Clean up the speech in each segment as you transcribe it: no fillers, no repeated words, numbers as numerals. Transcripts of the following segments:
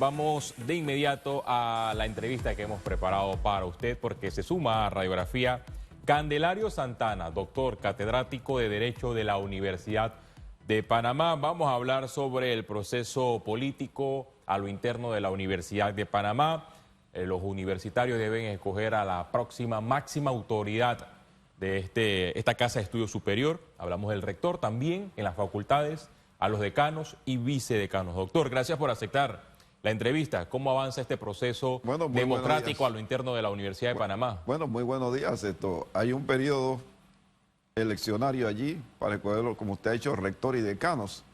vamos de inmediato a la entrevista que hemos preparado para usted porque se suma a Radiografía Candelario Santana, doctor catedrático de Derecho de la Universidad de Panamá. Vamos a hablar sobre el proceso político a lo interno de la Universidad de Panamá. Los universitarios deben escoger a la próxima máxima autoridad de esta Casa de Estudios Superior. Hablamos del rector también en las facultades, a los decanos y vicedecanos. Doctor, gracias por aceptar la entrevista. ¿Cómo avanza este proceso democrático a lo interno de la Universidad de Panamá? Bueno, muy buenos días. Hay un periodo eleccionario allí para escoger, como usted ha dicho, rector y decanos.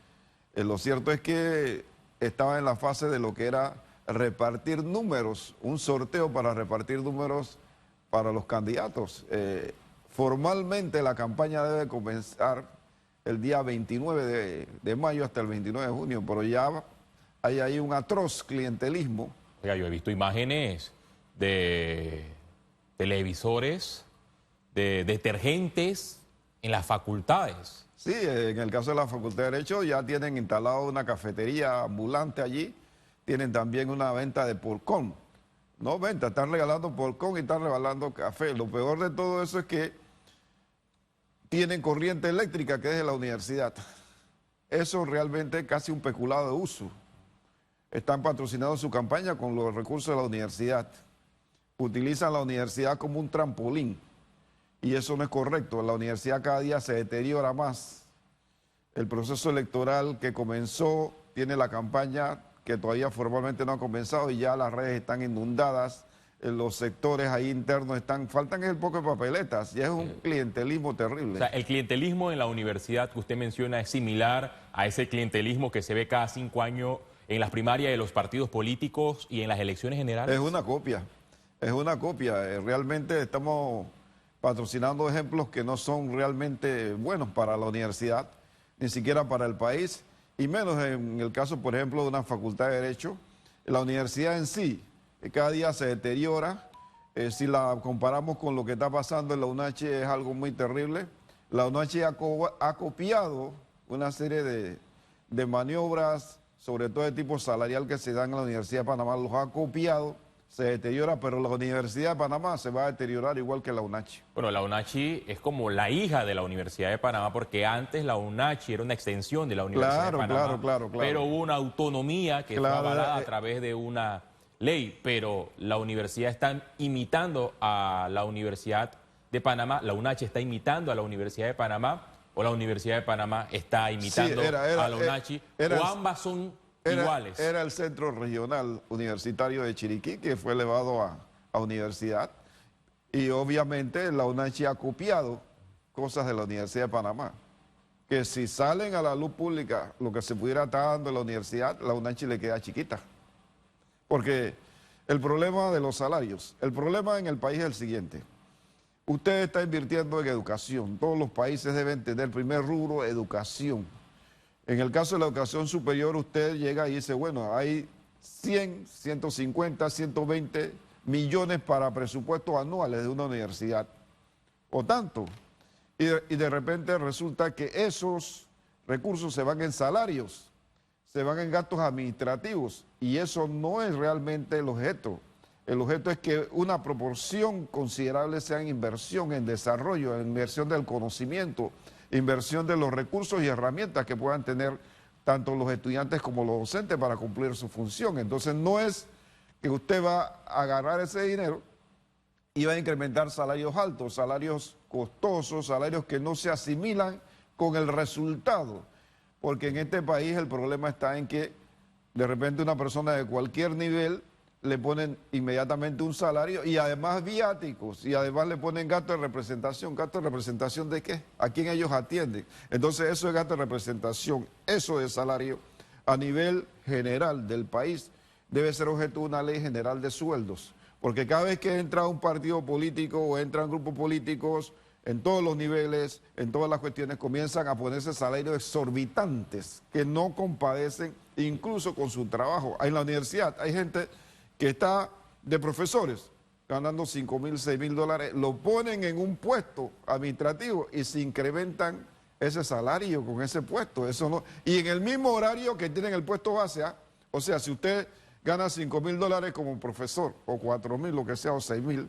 Lo cierto es que estaba en la fase de lo que era repartir números, un sorteo para repartir números para los candidatos. Formalmente la campaña debe comenzar el día 29 de mayo hasta el 29 de junio, pero ya hay ahí un atroz clientelismo. Oiga, yo he visto imágenes de televisores, de detergentes en las facultades. Sí, en el caso de la Facultad de Derecho ya tienen instalado una cafetería ambulante allí, tienen también una venta de porcón. No venta, están regalando porcón y están regalando café. Lo peor de todo eso es que tienen corriente eléctrica que es de la universidad. Eso realmente es casi un peculado de uso. Están patrocinando su campaña con los recursos de la universidad. Utilizan la universidad como un trampolín. Y eso no es correcto. La universidad cada día se deteriora más. El proceso electoral que comenzó tiene la campaña que todavía formalmente no ha comenzado y ya las redes están inundadas. Los sectores ahí internos faltan el poco de papeletas y es un clientelismo terrible. O sea, el clientelismo en la universidad que usted menciona es similar a ese clientelismo que se ve cada 5 años en las primarias de los partidos políticos y en las elecciones generales. Es una copia, es una copia. Realmente estamos patrocinando ejemplos que no son realmente buenos para la universidad, ni siquiera para el país, y menos en el caso, por ejemplo, de una facultad de Derecho. La universidad en sí cada día se deteriora. Si la comparamos con lo que está pasando en la UNACH es algo muy terrible. La UNACH ha copiado una serie de maniobras, sobre todo de tipo salarial que se dan en la Universidad de Panamá, los ha copiado, se deteriora, pero la Universidad de Panamá se va a deteriorar igual que la UNACH. Bueno, la UNACH es como la hija de la Universidad de Panamá, porque antes la UNACH era una extensión de la Universidad de Panamá. Claro. Pero hubo una autonomía que fue avalada a través de una ley, pero la universidad está imitando a la Universidad de Panamá, la UNACH está imitando a la Universidad de Panamá, o la Universidad de Panamá está imitando a la UNACH, o ambas son iguales. Era el Centro Regional Universitario de Chiriquí, que fue elevado a universidad, y obviamente la UNACH ha copiado cosas de la Universidad de Panamá, que si salen a la luz pública lo que se pudiera estar dando en la universidad, la UNACH le queda chiquita. Porque el problema de los salarios, el problema en el país es el siguiente. Usted está invirtiendo en educación. Todos los países deben tener primer rubro, educación. En el caso de la educación superior, usted llega y dice, bueno, hay 100, 150, 120 millones para presupuestos anuales de una universidad. O tanto. Y de repente resulta que esos recursos se van en salarios, se van en gastos administrativos, y eso no es realmente el objeto. El objeto es que una proporción considerable sea en inversión, en desarrollo, en inversión del conocimiento, inversión de los recursos y herramientas que puedan tener tanto los estudiantes como los docentes para cumplir su función. Entonces no es que usted va a agarrar ese dinero y va a incrementar salarios altos, salarios costosos, salarios que no se asimilan con el resultado. Porque en este país el problema está en que de repente una persona de cualquier nivel le ponen inmediatamente un salario y además viáticos y además le ponen gasto de representación. ¿Gasto de representación de qué? ¿A quién ellos atienden? Entonces eso es gasto de representación, eso de salario a nivel general del país debe ser objeto de una ley general de sueldos. Porque cada vez que entra un partido político o entran grupos políticos en todos los niveles, en todas las cuestiones, comienzan a ponerse salarios exorbitantes que no compadecen incluso con su trabajo. En la universidad hay gente que está de profesores ganando 5.000, 6.000 dólares, lo ponen en un puesto administrativo y se incrementan ese salario con ese puesto. Eso no, y en el mismo horario que tienen el puesto base, o sea, si usted gana $5.000 como profesor, o 4.000, lo que sea, o 6.000.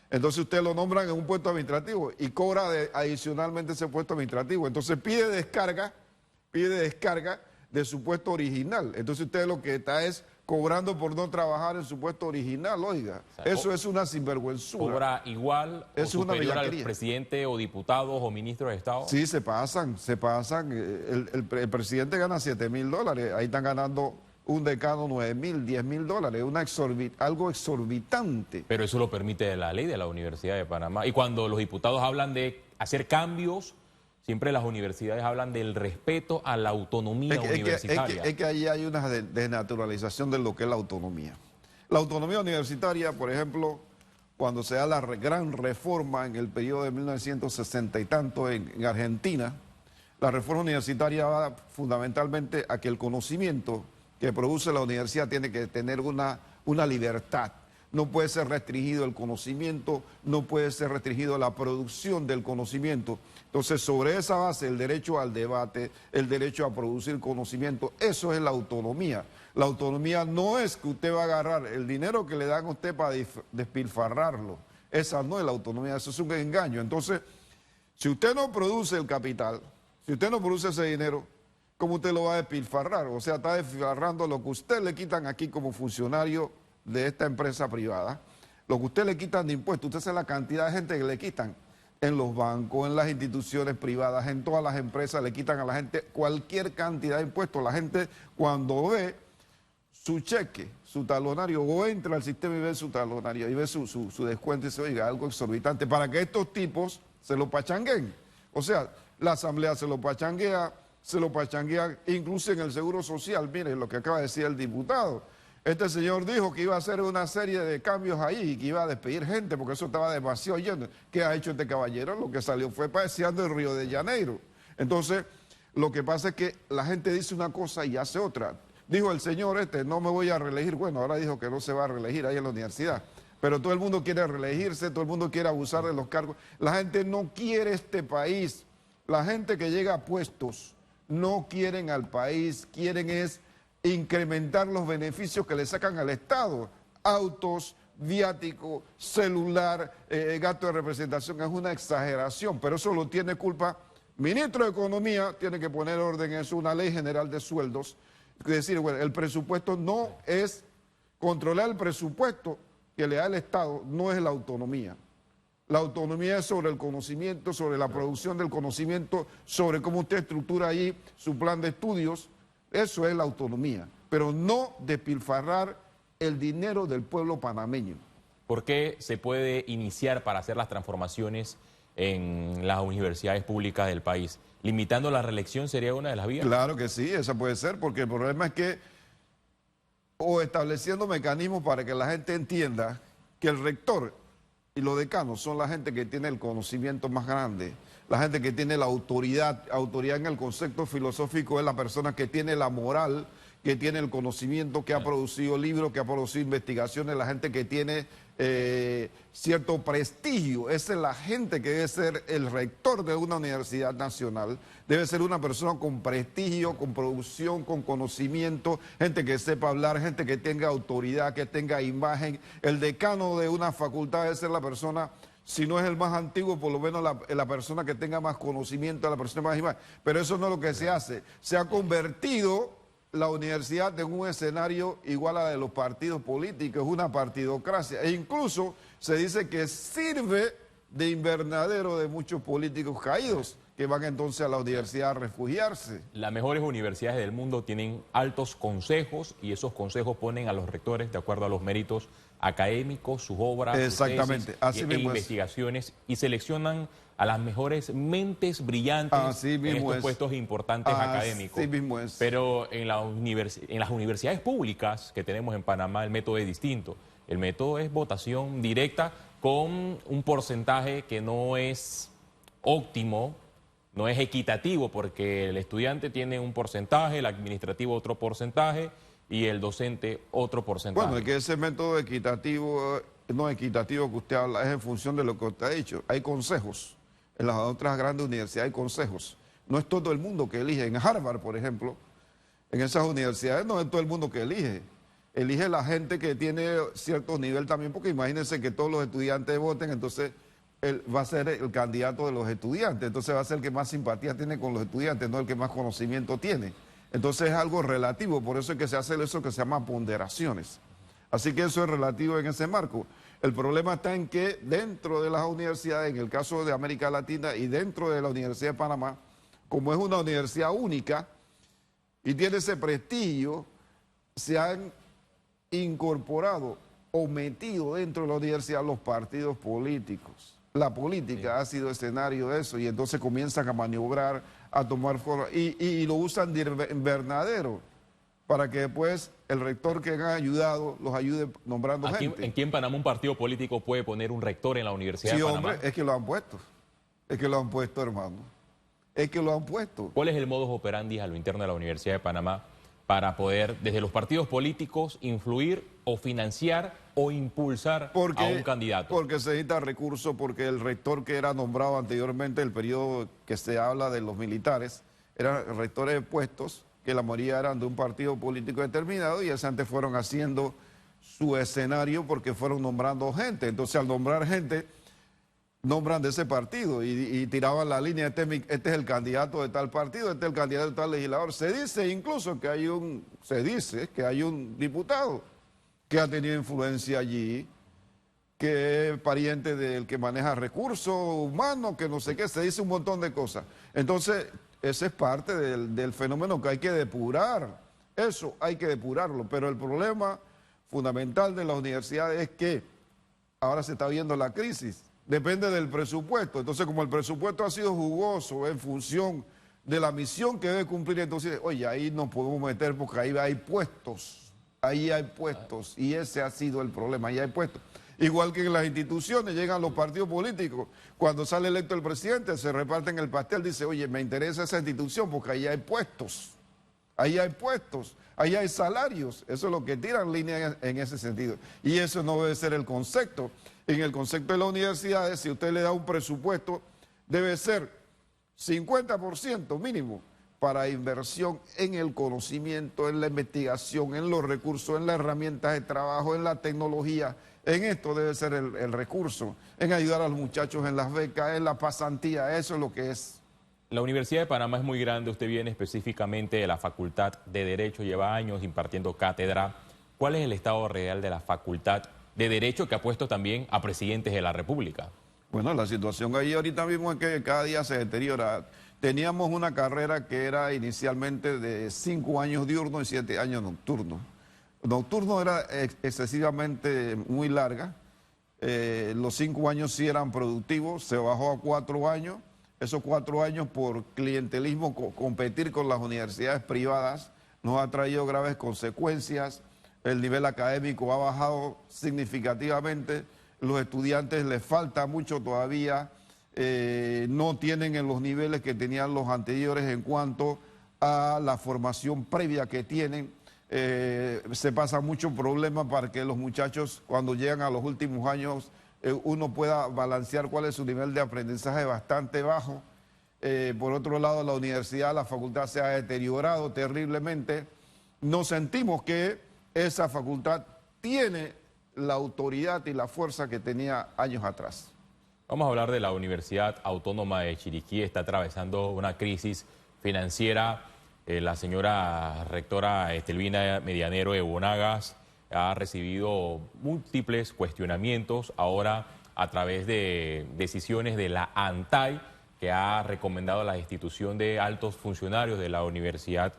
Entonces usted lo nombran en un puesto administrativo y cobra adicionalmente ese puesto administrativo. Entonces pide descarga de su puesto original. Entonces usted lo que está es cobrando por no trabajar en su puesto original, oiga. O sea, eso es una sinvergüenzura. ¿Cobra igual o es superior al presidente o diputados o ministros de Estado? Sí, se pasan. El presidente gana $7.000, ahí están ganando un decano $9.000, $10.000, algo exorbitante. Pero eso lo permite la ley de la Universidad de Panamá. Y cuando los diputados hablan de hacer cambios, siempre las universidades hablan del respeto a la autonomía universitaria. Es que ahí hay una desnaturalización de lo que es la autonomía. La autonomía universitaria, por ejemplo, cuando se da la gran reforma en el periodo de 1960 y tanto en Argentina, la reforma universitaria va fundamentalmente a que el conocimiento que produce la universidad tiene que tener una libertad. No puede ser restringido el conocimiento, no puede ser restringido la producción del conocimiento. Entonces, sobre esa base, el derecho al debate, el derecho a producir conocimiento, eso es la autonomía. La autonomía no es que usted va a agarrar el dinero que le dan a usted para despilfarrarlo. Esa no es la autonomía, eso es un engaño. Entonces, si usted no produce el capital, si usted no produce ese dinero, ¿cómo usted lo va a despilfarrar? O sea, está despilfarrando lo que usted le quitan aquí como funcionario de esta empresa privada, lo que usted le quitan de impuestos. Usted sabe la cantidad de gente que le quitan en los bancos, en las instituciones privadas, en todas las empresas, le quitan a la gente cualquier cantidad de impuestos. La gente cuando ve su cheque, su talonario, o entra al sistema y ve su talonario y ve su descuento y dice, oiga, algo exorbitante, para que estos tipos se lo pachanguen. O sea, la asamblea se lo pachanguea incluso en el Seguro Social. Miren lo que acaba de decir el diputado. Este señor dijo que iba a hacer una serie de cambios ahí y que iba a despedir gente porque eso estaba demasiado lleno. ¿Qué ha hecho este caballero? Lo que salió fue paseando el Río de Janeiro. Entonces, lo que pasa es que la gente dice una cosa y hace otra. Dijo el señor no me voy a reelegir. Bueno, ahora dijo que no se va a reelegir ahí en la universidad. Pero todo el mundo quiere reelegirse, todo el mundo quiere abusar de los cargos. La gente no quiere este país. La gente que llega a puestos no quieren al país, quieren es incrementar los beneficios que le sacan al Estado. Autos, viático, celular, gasto de representación, es una exageración, pero eso lo tiene culpa. Ministro de Economía tiene que poner orden en eso, una ley general de sueldos. Es decir, bueno, el presupuesto no es, controlar el presupuesto que le da el Estado no es la autonomía. La autonomía es sobre el conocimiento, sobre la producción del conocimiento, sobre cómo usted estructura ahí su plan de estudios. Eso es la autonomía, pero no despilfarrar el dinero del pueblo panameño. ¿Por qué se puede iniciar para hacer las transformaciones en las universidades públicas del país? ¿Limitando la reelección sería una de las vías? Claro que sí, esa puede ser, porque el problema es que, o estableciendo mecanismos para que la gente entienda que el rector y los decanos son la gente que tiene el conocimiento más grande, la gente que tiene la autoridad en el concepto filosófico es la persona que tiene la moral, que tiene el conocimiento, que ha producido libros, que ha producido investigaciones, la gente que tiene cierto prestigio. Esa es la gente que debe ser el rector de una universidad nacional. Debe ser una persona con prestigio, con producción, con conocimiento, gente que sepa hablar, gente que tenga autoridad, que tenga imagen. El decano de una facultad debe ser la persona, si no es el más antiguo, por lo menos la persona que tenga más conocimiento, la persona más imagen. Pero eso no es lo que se hace. Se ha convertido la universidad en un escenario igual a la de los partidos políticos, es una partidocracia. E incluso se dice que sirve de invernadero de muchos políticos caídos que van entonces a la universidad a refugiarse. Las mejores universidades del mundo tienen altos consejos y esos consejos ponen a los rectores de acuerdo a los méritos académicos, sus obras, exactamente, sus tesis, investigaciones y seleccionan a las mejores mentes brillantes en estos puestos importantes académicos. Así mismo es. Pero en las universidades públicas que tenemos en Panamá el método es distinto. El método es votación directa con un porcentaje que no es óptimo, no es equitativo, porque el estudiante tiene un porcentaje, el administrativo otro porcentaje y el docente otro porcentaje. Bueno, es que ese método equitativo, no equitativo que usted habla, es en función de lo que usted ha dicho. Hay consejos. En las otras grandes universidades hay consejos. No es todo el mundo que elige. En Harvard, por ejemplo, en esas universidades no es todo el mundo que elige. elige la gente que tiene cierto nivel también, porque imagínense que todos los estudiantes voten, entonces él va a ser el candidato de los estudiantes, entonces va a ser el que más simpatía tiene con los estudiantes, no el que más conocimiento tiene. Entonces es algo relativo, por eso es que se hace eso que se llama ponderaciones. Así que eso es relativo en ese marco. El problema está en que dentro de las universidades, en el caso de América Latina y dentro de la Universidad de Panamá, como es una universidad única y tiene ese prestigio, se han incorporado o metido dentro de la universidad los partidos políticos. La política ha sido escenario de eso y entonces comienzan a maniobrar, a tomar forma y lo usan de invernadero para que después el rector que ha ayudado los ayude nombrando gente. Aquí en Panamá un partido político puede poner un rector en la Universidad de Panamá. Sí, hombre, es que lo han puesto. Es que lo han puesto, hermano. Es que lo han puesto. ¿Cuál es el modus operandi a lo interno de la Universidad de Panamá para poder, desde los partidos políticos, influir o financiar o impulsar a un candidato? Porque se necesita recursos, porque el rector que era nombrado anteriormente, el periodo que se habla de los militares, eran rectores de puestos, que la mayoría eran de un partido político determinado, y antes fueron haciendo su escenario porque fueron nombrando gente. Entonces, al nombrar gente, nombran de ese partido y tiraban la línea, este es el candidato de tal partido, este es el candidato de tal legislador. Se dice incluso que hay un diputado que ha tenido influencia allí, que es pariente del que maneja recursos humanos, que no sé qué, se dice un montón de cosas. Entonces, ese es parte del fenómeno que hay que depurar. Eso hay que depurarlo, pero el problema fundamental de las universidades es que ahora se está viendo la crisis. Depende del presupuesto. Entonces, como el presupuesto ha sido jugoso en función de la misión que debe cumplir, entonces, oye, ahí nos podemos meter porque ahí hay puestos. Ahí hay puestos. Y ese ha sido el problema. Ahí hay puestos. Igual que en las instituciones, llegan los partidos políticos. Cuando sale electo el presidente, se reparten el pastel. Dice, oye, me interesa esa institución porque ahí hay puestos. Ahí hay puestos. Ahí hay salarios. Eso es lo que tiran línea en ese sentido. Y eso no debe ser el concepto. En el concepto de las universidades, si usted le da un presupuesto, debe ser 50% mínimo para inversión en el conocimiento, en la investigación, en los recursos, en las herramientas de trabajo, en la tecnología. En esto debe ser el recurso, en ayudar a los muchachos en las becas, en la pasantía, eso es lo que es. La Universidad de Panamá es muy grande, usted viene específicamente de la Facultad de Derecho, lleva años impartiendo cátedra. ¿Cuál es el estado real de la Facultad de Derecho que ha puesto también a presidentes de la República? Bueno, la situación ahí ahorita mismo es que cada día se deteriora. Teníamos una carrera que era inicialmente de 5 años diurnos y 7 años nocturnos. Nocturno era excesivamente muy larga, los 5 años sí eran productivos, se bajó a 4 años, esos 4 años por clientelismo, competir con las universidades privadas, nos ha traído graves consecuencias, el nivel académico ha bajado significativamente, los estudiantes les falta mucho todavía, no tienen en los niveles que tenían los anteriores en cuanto a la formación previa que tienen. Se pasa mucho problema para que los muchachos cuando llegan a los últimos años uno pueda balancear cuál es su nivel de aprendizaje bastante bajo. Por otro lado, la universidad, la facultad se ha deteriorado terriblemente. Nos sentimos que esa facultad tiene la autoridad y la fuerza que tenía años atrás. Vamos a hablar de la Universidad Autónoma de Chiriquí, está atravesando una crisis financiera. La señora rectora Estelvina Medianero de Bonagas ha recibido múltiples cuestionamientos ahora a través de decisiones de la ANTAI, que ha recomendado a la institución de altos funcionarios de la Universidad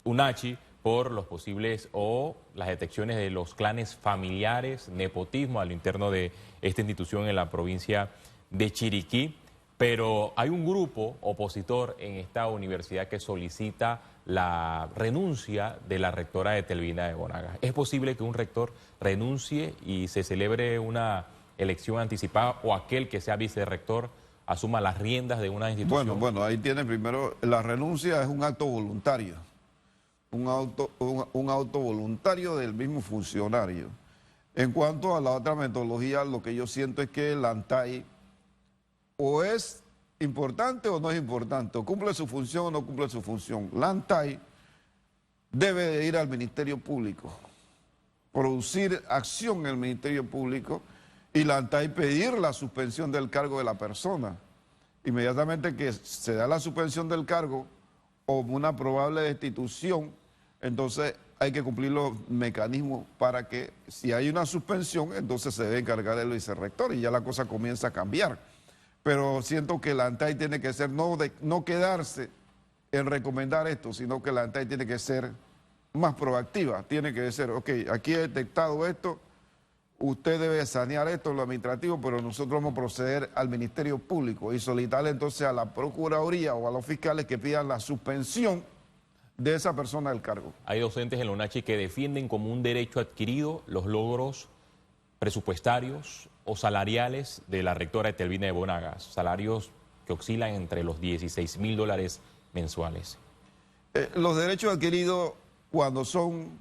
UNACHI por los posibles o las detecciones de los clanes familiares, nepotismo al interno de esta institución en la provincia de Chiriquí. Pero hay un grupo opositor en esta universidad que solicita la renuncia de la rectora Estelvina de Bonagas. ¿Es posible que un rector renuncie y se celebre una elección anticipada o aquel que sea vicerrector asuma las riendas de una institución? Bueno, ahí tiene primero, la renuncia es un acto voluntario, un auto voluntario del mismo funcionario. En cuanto a la otra metodología, lo que yo siento es que la ANTAI o es importante o no es importante, o cumple su función o no cumple su función. La ANTAI debe de ir al Ministerio Público producir acción en el Ministerio Público y la ANTAI pedir la suspensión del cargo de la persona. Inmediatamente que se da la suspensión del cargo o una probable destitución, entonces hay que cumplir los mecanismos para que si hay una suspensión, entonces se debe encargar el vicerrector y ya la cosa comienza a cambiar. Pero siento que la ANTAI tiene que ser, no quedarse en recomendar esto, sino que la ANTAI tiene que ser más proactiva, tiene que decir, ok, aquí he detectado esto, usted debe sanear esto en lo administrativo, pero nosotros vamos a proceder al Ministerio Público y solicitarle entonces a la Procuraduría o a los fiscales que pidan la suspensión de esa persona del cargo. Hay docentes en la UNACHI que defienden como un derecho adquirido los logros presupuestarios o salariales de la rectora Etelvina de Bonagas, salarios que oscilan entre los $16.000 mensuales. Los derechos adquiridos, cuando son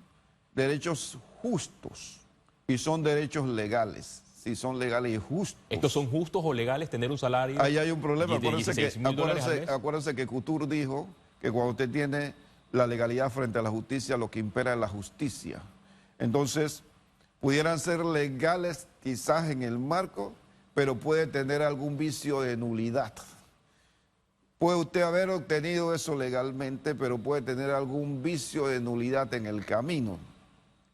derechos justos y son derechos legales, si son legales y justos. ¿Estos son justos o legales tener un salario? Ahí hay un problema. de $16.000 Acuérdense que Couture dijo que cuando usted tiene la legalidad frente a la justicia, lo que impera es la justicia. Entonces, pudieran ser legales quizás en el marco, pero puede tener algún vicio de nulidad. Puede usted haber obtenido eso legalmente, pero puede tener algún vicio de nulidad en el camino.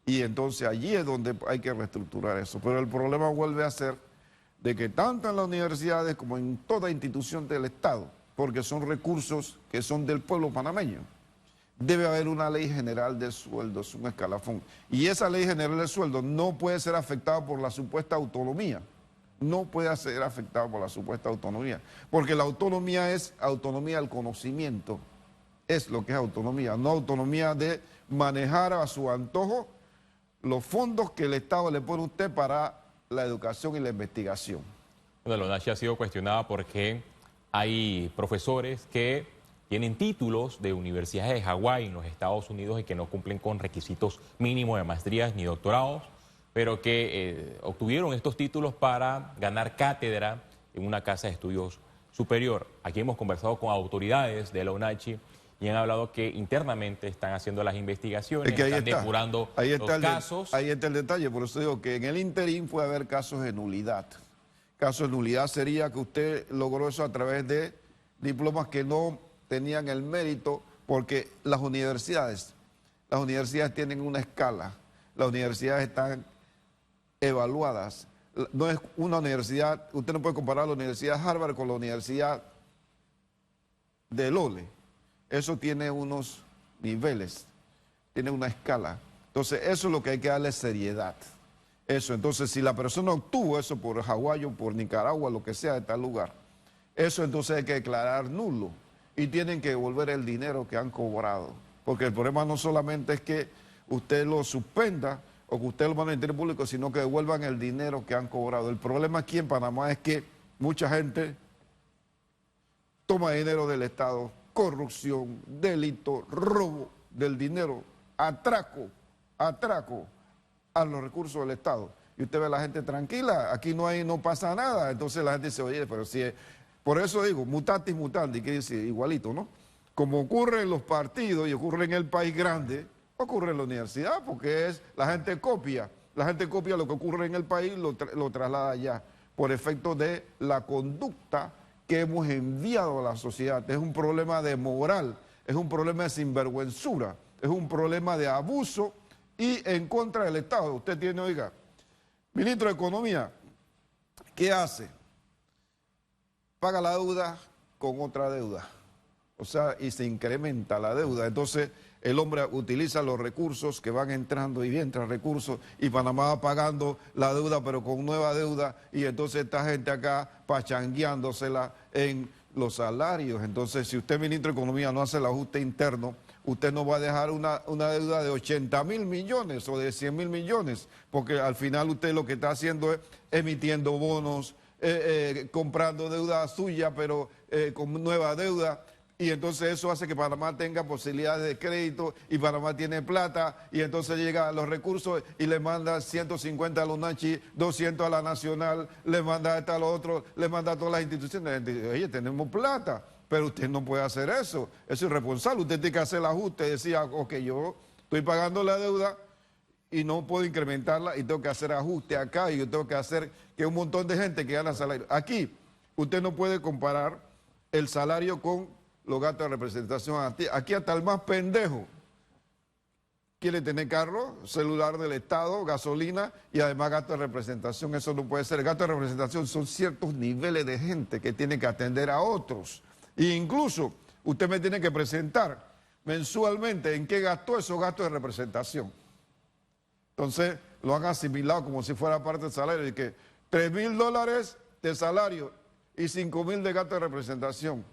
Y entonces allí es donde hay que reestructurar eso. Pero el problema vuelve a ser de que tanto en las universidades como en toda institución del Estado, porque son recursos que son del pueblo panameño, debe haber una ley general de sueldos, un escalafón. Y esa ley general de sueldos no puede ser afectada por la supuesta autonomía. No puede ser afectada por la supuesta autonomía. Porque la autonomía es autonomía del conocimiento. Es lo que es autonomía. No autonomía de manejar a su antojo los fondos que el Estado le pone a usted para la educación y la investigación. Bueno, la UNACHI ha sido cuestionada porque hay profesores que tienen títulos de universidades de Hawái en los Estados Unidos y que no cumplen con requisitos mínimos de maestrías ni doctorados, pero que obtuvieron estos títulos para ganar cátedra en una casa de estudios superior. Aquí hemos conversado con autoridades de la UNACHI y han hablado que internamente están haciendo las investigaciones, es que están depurando los casos. Ahí está el detalle, por eso digo que en el interín puede haber casos de nulidad. Casos de nulidad sería que usted logró eso a través de diplomas que no tenían el mérito, porque las universidades tienen una escala, las universidades están evaluadas. No es una universidad, usted no puede comparar la Universidad de Harvard con la Universidad de Lole. Eso tiene unos niveles, tiene una escala. Entonces, eso es lo que hay que darle seriedad. Eso, entonces, si la persona obtuvo eso por Hawái o por Nicaragua, lo que sea de tal lugar, eso entonces hay que declarar nulo y tienen que devolver el dinero que han cobrado. Porque el problema no solamente es que usted lo suspenda o que usted lo mande al Ministerio Público, sino que devuelvan el dinero que han cobrado. El problema aquí en Panamá es que mucha gente toma dinero del Estado, corrupción, delito, robo del dinero, atraco a los recursos del Estado. Y usted ve a la gente tranquila, aquí no pasa nada. Entonces la gente dice, oye, pero si es... Por eso digo, mutatis mutandis, que dice igualito, ¿no? Como ocurre en los partidos y ocurre en el país grande, ocurre en la universidad, porque la gente copia lo que ocurre en el país y lo traslada allá, por efecto de la conducta que hemos enviado a la sociedad. Es un problema de moral, es un problema de sinvergüenzura, es un problema de abuso y en contra del Estado. Usted tiene, oiga, ministro de Economía, ¿qué hace? Paga la deuda con otra deuda. O sea, y se incrementa la deuda. Entonces, el hombre utiliza los recursos que van entrando y entran recursos y Panamá va pagando la deuda pero con nueva deuda y entonces esta gente acá pachangueándosela en los salarios. Entonces, si usted, ministro de Economía, no hace el ajuste interno, usted no va a dejar una deuda de 80.000 millones o de 100.000 millones, porque al final usted lo que está haciendo es emitiendo bonos, comprando deuda suya pero con nueva deuda. Y entonces eso hace que Panamá tenga posibilidades de crédito y Panamá tiene plata y entonces llega a los recursos y le manda 150 a la UNACHI, 200 a la Nacional, le manda a lo otro, le manda a todas las instituciones. La gente dice, oye, tenemos plata, pero usted no puede hacer eso, es irresponsable, usted tiene que hacer el ajuste, decía, ok, yo estoy pagando la deuda y no puedo incrementarla y tengo que hacer ajuste acá y yo tengo que hacer que un montón de gente que gana salario. Aquí usted no puede comparar el salario con los gastos de representación. Aquí hasta el más pendejo quiere tener carro, celular del Estado, gasolina y además gasto de representación. Eso no puede ser. El gasto de representación son ciertos niveles de gente que tienen que atender a otros. E incluso usted me tiene que presentar mensualmente en qué gastó esos gastos de representación. Entonces lo han asimilado como si fuera parte del salario, y que $3.000 de salario y $5.000 de gasto de representación.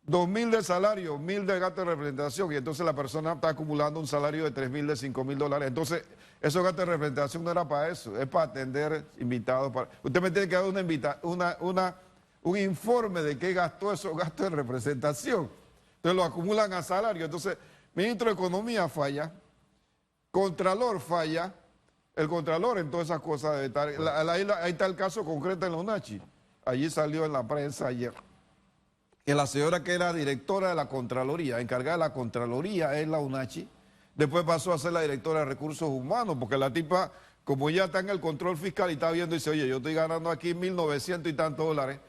2.000 de salario, 1.000 de gasto de representación, y entonces la persona está acumulando un salario de $3.000, de $5.000. Entonces, esos gastos de representación no era para eso, es para atender invitados. Usted me tiene que dar un informe de qué gastó esos gastos de representación. Entonces lo acumulan a salario. Entonces, ministro de Economía falla, Contralor falla, el Contralor en todas esas cosas debe estar. Ahí está el caso concreto en la UNACHI. Allí salió en la prensa ayer que la señora que era directora de la Contraloría, encargada de la Contraloría en la UNACHI, después pasó a ser la directora de Recursos Humanos, porque la tipa, como ya está en el control fiscal y está viendo, dice, oye, yo estoy ganando aquí 1.900 y tantos dólares,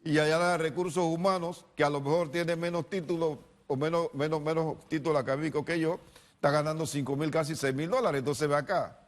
y allá la de Recursos Humanos, que a lo mejor tiene menos títulos o menos títulos académicos que yo, está ganando 5.000, casi 6.000 dólares. Entonces ve acá,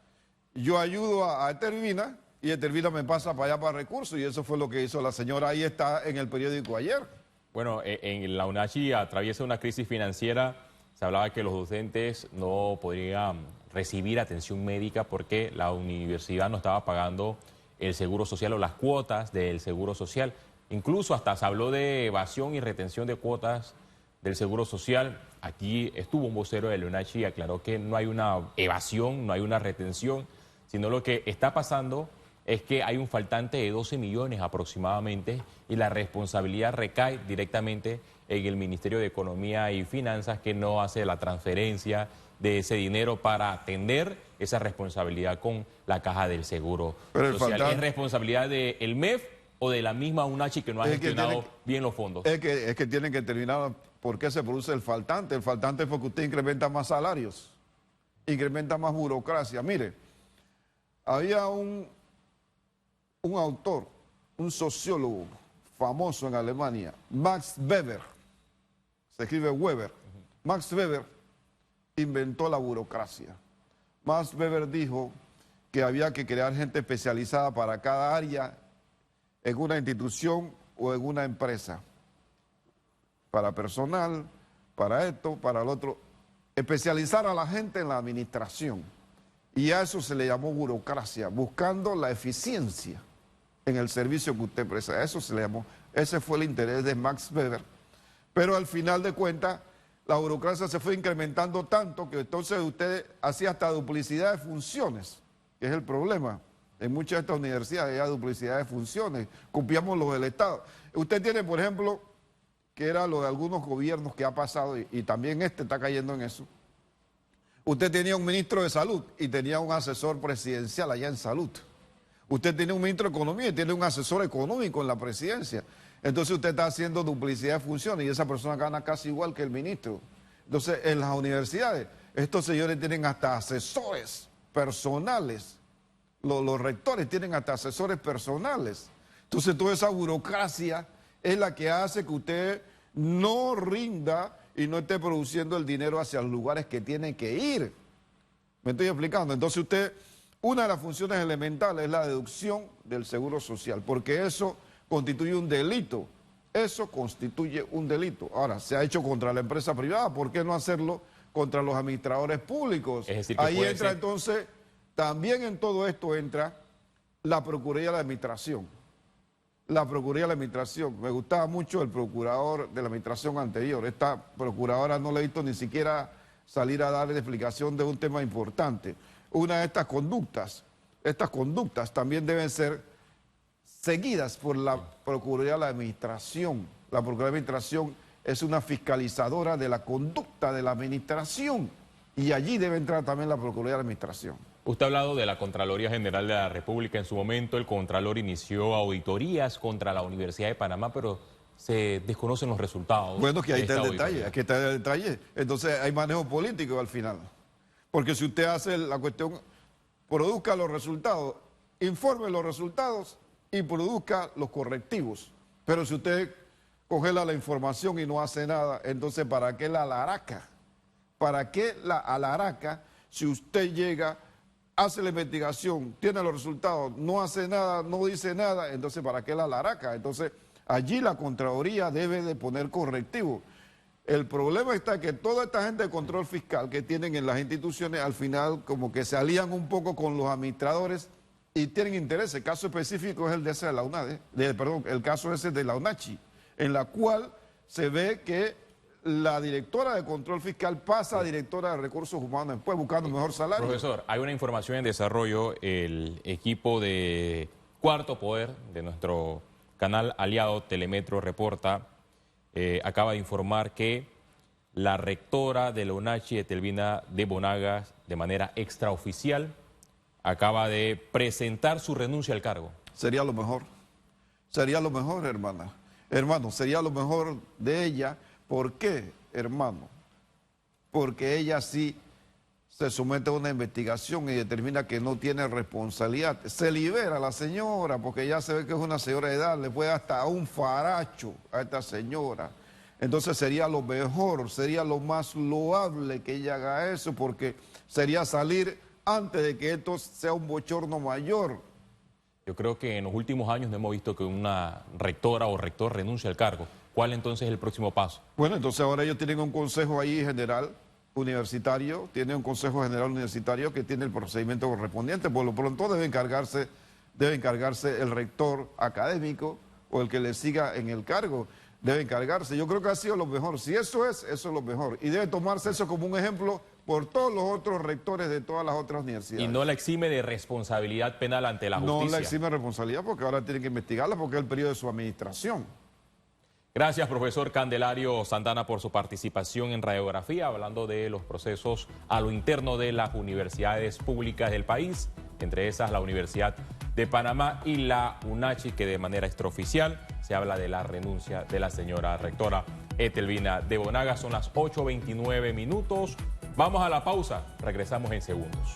yo ayudo a Etervina y Etervina me pasa para allá para recursos, y eso fue lo que hizo la señora. Ahí está en el periódico ayer. Bueno, en la UNACHI atraviesa una crisis financiera. Se hablaba que los docentes no podrían recibir atención médica porque la universidad no estaba pagando el seguro social o las cuotas del seguro social. Incluso hasta se habló de evasión y retención de cuotas del seguro social. Aquí estuvo un vocero de la UNACHI y aclaró que no hay una evasión, no hay una retención, sino lo que está pasando es que hay un faltante de 12 millones aproximadamente y la responsabilidad recae directamente en el Ministerio de Economía y Finanzas, que no hace la transferencia de ese dinero para atender esa responsabilidad con la caja del seguro social. ¿Es responsabilidad del MEF o de la misma UNACHI que no ha gestionado bien los fondos? Es que tienen que terminar. ¿Por qué se produce el faltante? El faltante es porque usted incrementa más salarios, incrementa más burocracia. Mire, había un autor, un sociólogo famoso en Alemania, Max Weber, se escribe Weber. Max Weber inventó la burocracia. Max Weber dijo que había que crear gente especializada para cada área en una institución o en una empresa. Para personal, para esto, para lo otro. Especializar a la gente en la administración. Y a eso se le llamó burocracia, buscando la eficiencia en el servicio que usted presta. A eso se le llamó. Ese fue el interés de Max Weber. Pero al final de cuentas, la burocracia se fue incrementando tanto que entonces usted hacía hasta duplicidad de funciones, que es el problema. En muchas de estas universidades hay duplicidad de funciones, copiamos lo del Estado. Usted tiene, por ejemplo, que era lo de algunos gobiernos que ha pasado, y también este está cayendo en eso. Usted tenía un ministro de salud y tenía un asesor presidencial allá en salud. Usted tiene un ministro de economía y tiene un asesor económico en la presidencia. Entonces usted está haciendo duplicidad de funciones y esa persona gana casi igual que el ministro. Entonces en las universidades estos señores tienen hasta asesores personales. Los rectores tienen hasta asesores personales. Entonces toda esa burocracia es la que hace que usted no rinda y no esté produciendo el dinero hacia los lugares que tiene que ir. ¿Me estoy explicando? Entonces usted, una de las funciones elementales es la deducción del seguro social, porque eso constituye un delito. Eso constituye un delito. Ahora, se ha hecho contra la empresa privada, ¿por qué no hacerlo contra los administradores públicos? Es decir, que ahí entra entonces, también en todo esto entra la Procuraduría de la Administración. La Procuraduría de la Administración. Me gustaba mucho el procurador de la administración anterior. Esta procuradora no le he visto ni siquiera salir a darle explicación de un tema importante. Una de estas conductas también deben ser seguidas por la Procuraduría de la Administración. La Procuraduría de la Administración es una fiscalizadora de la conducta de la administración y allí debe entrar también la Procuraduría de la Administración. Usted ha hablado de la Contraloría General de la República. En su momento el Contralor inició auditorías contra la Universidad de Panamá, pero se desconocen los resultados. Bueno, que ahí está el detalle, aquí está el detalle. Entonces hay manejo político al final. Porque si usted hace la cuestión, produzca los resultados, informe los resultados y produzca los correctivos. Pero si usted congela la información y no hace nada, entonces ¿para qué la alaraca? ¿Para qué la alaraca si usted llega, hace la investigación, tiene los resultados, no hace nada, no dice nada, entonces ¿para qué la alaraca? Entonces allí la Contraloría debe de poner correctivo. El problema está que toda esta gente de control fiscal que tienen en las instituciones al final como que se alían un poco con los administradores y tienen interés. El caso específico es el de ese de la UNADE, el caso ese de la UNACHI, en la cual se ve que la directora de control fiscal pasa a directora de recursos humanos después buscando mejor salario. Profesor, hay una información en desarrollo. El equipo de Cuarto Poder de nuestro canal aliado Telemetro reporta, acaba de informar que la rectora de la UNACHI, Etelvina de Bonagas, de manera extraoficial, acaba de presentar su renuncia al cargo. Sería lo mejor, hermana. Hermano, sería lo mejor de ella. ¿Por qué, hermano? Porque ella sí se somete a una investigación y determina que no tiene responsabilidad. Se libera a la señora porque ya se ve que es una señora de edad, le puede hasta un faracho a esta señora. Entonces sería lo mejor, sería lo más loable que ella haga eso, porque sería salir antes de que esto sea un bochorno mayor. Yo creo que en los últimos años no hemos visto que una rectora o rector renuncie al cargo. ¿Cuál entonces es el próximo paso? Bueno, entonces ahora ellos tienen un consejo ahí general universitario, tienen un consejo general universitario que tiene el procedimiento correspondiente. Por lo pronto debe encargarse el rector académico o el que le siga en el cargo. Debe encargarse. Yo creo que ha sido lo mejor. Si eso es lo mejor. Y debe tomarse eso como un ejemplo por todos los otros rectores de todas las otras universidades. Y no la exime de responsabilidad penal ante la justicia. No la exime de responsabilidad porque ahora tienen que investigarla porque es el periodo de su administración. Gracias, profesor Candelario Santana, por su participación en Radiografía, hablando de los procesos a lo interno de las universidades públicas del país, entre esas la Universidad de Panamá y la UNACHI, que de manera extraoficial se habla de la renuncia de la señora rectora Etelvina de Bonagas. Son las 8:29 minutos. Vamos a la pausa, regresamos en segundos.